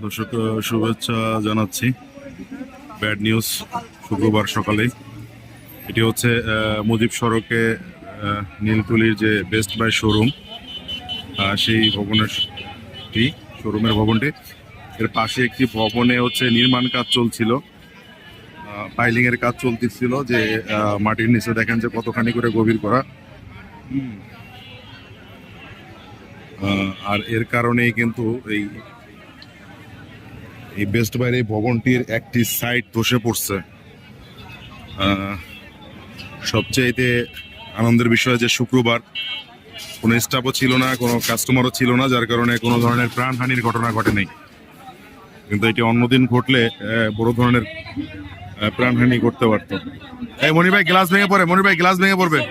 দর্শক শুভেচ্ছা জানাচ্ছি। ব্যাড নিউজ শুক্রবার সকালে। এটি হচ্ছে মুজিব সড়কে নীলতুলির যে বেস্ট বাই শোরুম, সেই ভবনের শোরুমের ভবনটি, এর পাশে একটি ভবনে হচ্ছে নির্মাণ কাজ চলছিল, পাইলিং এর কাজ চলতেছিল, যে মাটির নিচে দেখেন যে কতখানি করে গভীর করা। আর এর কারণেই কিন্তু এই বেস্ট বাইয়ের এই ভবনটির একটি সাইড ধসে পড়ছে। সবচেয়েতে আনন্দের বিষয় যে শুক্রবার কোনো স্টাফও ছিল না, কোনো কাস্টমারও ছিল না, যার কারণে কোনো ধরনের প্রাণহানির ঘটনা ঘটে নাই। কিন্তু এটি অন্যদিন ঘটলে বড় ধরনের প্রাণহানি করতে পারত। এই মনির ভাই গ্লাস ভেঙে পড়ে, মনির ভাই গ্লাস ভেঙে পড়বে।